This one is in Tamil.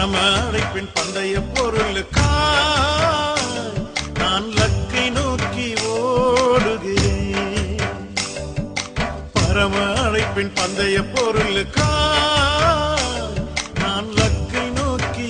பரம அழைப்பின் பந்தய பொருளுக்காய் நான் லக்கை நோக்கி ஓடுகிறேன். பரம அழைப்பின் பந்தய பொருளுக்காய் நான் லக்கை நோக்கி